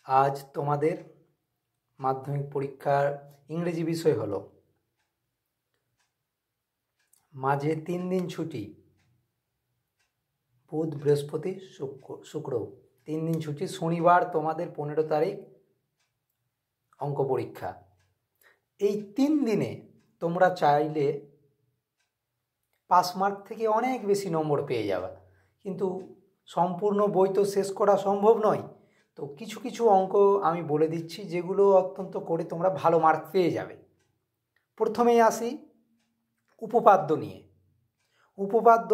আজ তোমাদের মাধ্যমিক পরীক্ষার ইংরেজি বিষয় হলো মাঝে 3 দিন ছুটি, বুধ বৃহস্পতি শুক্র 3 দিন ছুটি। শনিবার তোমাদের 15 তারিখ অঙ্ক পরীক্ষা। এই 3 দিনে তোমরা চাইলে পাস মার্ক থেকে অনেক বেশি নম্বর পেয়ে যাবে, কিন্তু সম্পূর্ণ বই তো শেষ করা সম্ভব নয়। তো কিছু কিছু অঙ্ক আমি বলে দিচ্ছি যেগুলো অত্যন্ত করে তোমরা ভালো মার্ক পেয়ে যাবে। প্রথমেই আসি উপপাদ্য নিয়ে। উপপাদ্য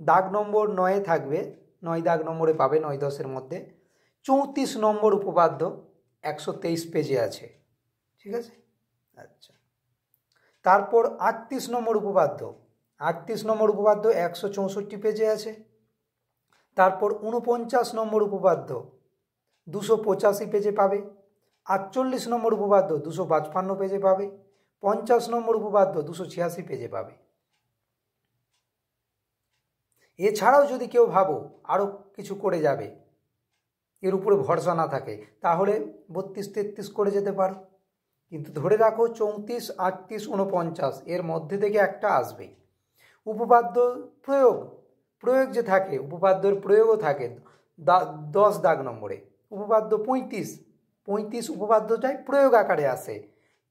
দাগ নম্বর 9 থাকবে, 9 দাগ নম্বরে পাবে, 9-10-এর মধ্যে 34 নম্বর উপপাদ্য 123 পেজে আছে, ঠিক আছে? আচ্ছা, তারপর 38 নম্বর উপপাদ্য 164 পেজে আছে। তারপর 49 নম্বর উপপাদ্য 285 পেজে পাবে। 48 নম্বর উপপাদ্য 255 পেজে পাবে। 50 নম্বর উপপাদ্য 286 পেজে পাবে। এছাড়াও যদি কেউ ভাবো আরও কিছু করে যাবে, এর উপরে ভরসা না থাকে, তাহলে 32-33 করে যেতে পারো, কিন্তু ধরে রাখো 34, 38, 49 এর মধ্যে থেকে একটা আসবে। উপপাদ্য প্রয়োগ যে থাকে, উপপাদ্যের প্রয়োগও থাকে 10 দাগ নম্বরে। উপপাদ্য 35 উপপাদ্যটাই প্রয়োগ আকারে আসে,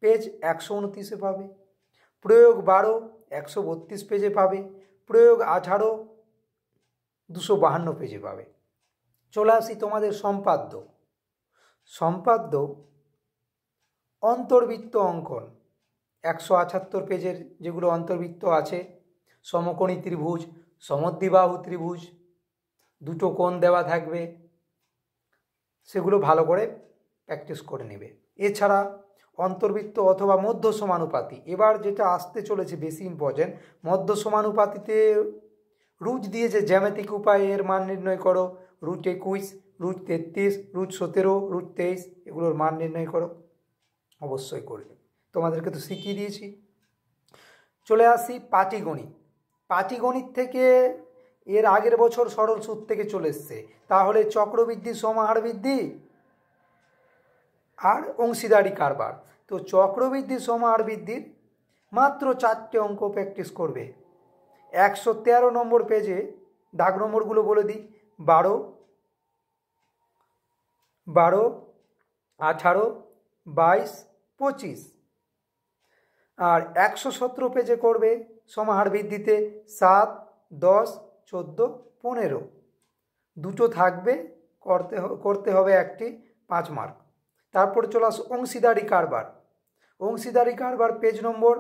পেজ 129-এ পাবে। প্রয়োগ 12 132 পেজে পাবে। প্রয়োগ 18 252 পেজে পাবে। চলে আসি তোমাদের সম্পাদ্য অন্তর্বৃত্ত অঙ্কন 178 পেজের যেগুলো অন্তর্বৃত্ত আছে, সমকোণী ত্রিভুজ, সমদ্বিবাহু ত্রিভুজ, দুটো কোণ দেওয়া থাকবে, সেগুলো ভালো করে প্র্যাকটিস করে নেবে। এছাড়া অন্তর্বৃত্ত অথবা মধ্য সমানুপাতি, এবার যেটা আসতে চলেছে বেশি ইম্পর্টেন্ট, মধ্য সমানুপাতিতে রুট দিয়ে যে জ্যামিতিক উপায়ে এর মান নির্ণয় করো, রুট 21, রুট 33, রুট 17, রুট 23, এগুলোর মান নির্ণয় করো, অবশ্যই করবে, তোমাদেরকে তো শিখিয়ে দিয়েছি। চলে আসি পাটিগণিত থেকে এর আগের বছর সরল সূত্র থেকে চলে এসছে, তাহলে চক্রবৃদ্ধি, সমাহার বৃদ্ধি আর অংশীদারি কারবার। তো চক্রবৃদ্ধি, সমাহার বৃদ্ধির মাত্র 4টে অঙ্ক প্র্যাকটিস করবে। 113 নম্বর পেজে দাগ নম্বরগুলো বলে দিই, 12, 18, 22, 25। আর 117 পেজে করবে সমাহার বৃদ্ধিতে 7, 10, 14, 15। দুটো থাকবে, করতে হবে একটি, 5 মার্ক। তারপর চলে আসো অংশীদারি কারবার পেজ নম্বর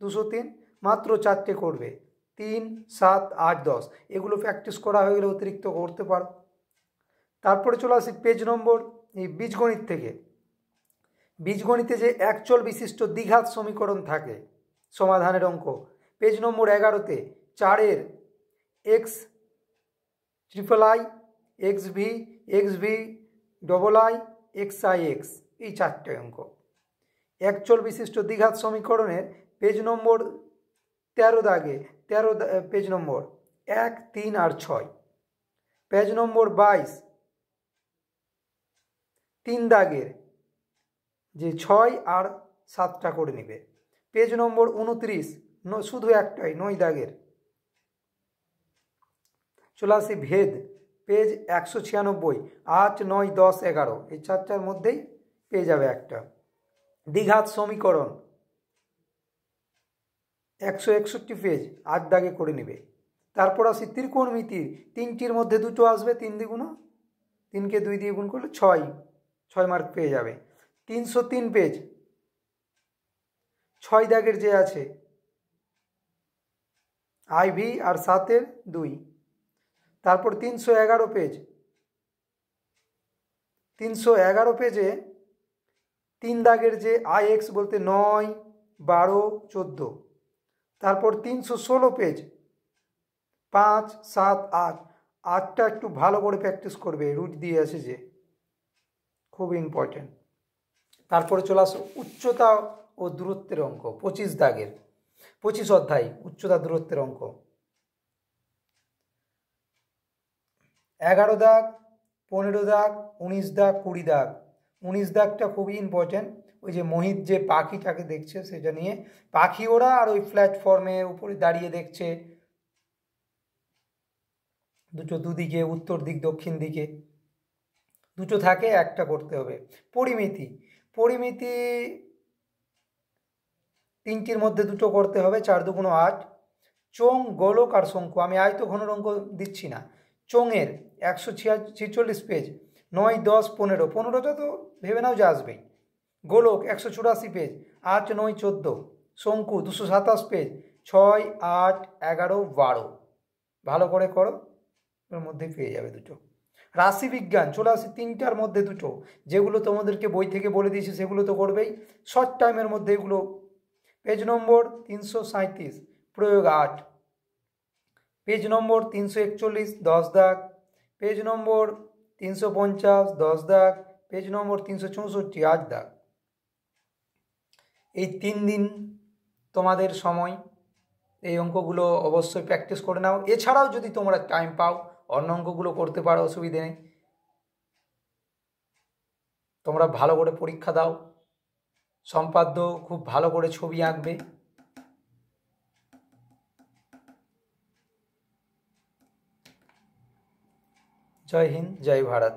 203, মাত্র 4টে করবে, 3, 7, 8, 10। এগুলো প্র্যাকটিস করা হয়ে গেলে অতিরিক্ত করতে পারো। তারপরে চলে আসি পেজ নম্বর এই বীজগণিতে যে একচল বিশিষ্ট দ্বিঘাত সমীকরণ থাকে সমাধানের অঙ্ক, পেজ নম্বর 11-তে 4-এর X triple I, X V, double I, X I X, এই 4টে অঙ্ক। একচল বিশিষ্ট দ্বিঘাত সমীকরণের পেজ নম্বর 13 দাগে, পেজ নম্বর 1, 3 আর 6। পেজ নম্বর 22 3 দাগের যে 6 আর 7টা করে নেবে। পেজ নম্বর 29 শুধু একটাই, 9 দাগের। চলে আসি ভেদ, পেজ 196, 8, 9, 10, 11, এই 4টার মধ্যেই পেয়ে যাবে একটা। দ্বিঘাত সমীকরণ 161 পেজ, 8 দাগে করে নেবে। তারপর আসি ত্রিকোণমিতির, 3টির মধ্যে 2টো আসবে, 3 দ্বিগুণ, 3কে 2 দিয়ে গুণ করলে 6 মার্ক পেয়ে যাবে। 303 পেজ, 6 দাগের যে আছে IV আর 7-এর 2। তারপর 311 পেজে 3 দাগের যে IX বলতে 9, 12, 14। তারপর 316 পেজ, 5, 7, 8, 8টা একটু ভালো করে প্র্যাকটিস করবে, রুট দিয়ে আছে যে, খুব ইম্পর্টেন্ট। তারপরে চলে আসো উচ্চতা ও দূরত্বের অঙ্ক, 25 অধ্যায় উচ্চতা দূরত্বের অঙ্ক। 11 দাগ, 15 দাগ, 19 দাগ, 20 দাগ, 19 দাগটা খুবই ইম্পর্ট্যান্ট। ওই যে মোহিত যে পাখিটাকে দেখছে সেটা নিয়ে, পাখি ওরা আর ওই প্ল্যাটফর্মের উপরে দাঁড়িয়ে দেখছে, দুটো দুদিকে, উত্তর দিক দক্ষিণ দিকে দুটো থাকে, একটা করতে হবে। পরিমিতি, পরিমিতি তিনটির মধ্যে দুটো করতে হবে, 4 দুগুণ 8। চোঙ, গোলক আর শঙ্কু, আমি আয়ত ঘনের অঙ্ক দিচ্ছি না। চোঙের 146 পেজ, 9, 10, 15, 15টা তো ভেবে নাও যে আসবেই। গোলক 184 পেজ, 8, 9, 14। শঙ্কু 227 পেজ, 6, 8, 11, 12। ভালো করে করো, এর মধ্যেই পেয়ে যাবে দুটো। রাশিবিজ্ঞান চলে আসে 3টার মধ্যে দুটো, যেগুলো তোমাদেরকে বই থেকে বলে দিয়েছি সেগুলো তো করবেই, শর্ট টাইমের মধ্যে এগুলো। পেজ নম্বর 337, প্রয়োগ 8। পেজ নম্বর 341, 10 দাগ। পেজ নম্বর 350, 10 দাগ। পেজ নম্বর 364, 8 দাগ। এই 3 দিন তোমাদের সময়, এই অঙ্কগুলো অবশ্যই প্র্যাকটিস করে নাও। এছাড়াও যদি তোমরা টাইম পাও অন্য অঙ্কগুলো করতে পারো, অসুবিধে নেই। তোমরা ভালো করে পরীক্ষা দাও, সম্পাদ্য খুব ভালো করে ছবি আঁকবে। জয় হিন্দ, জয় ভারত।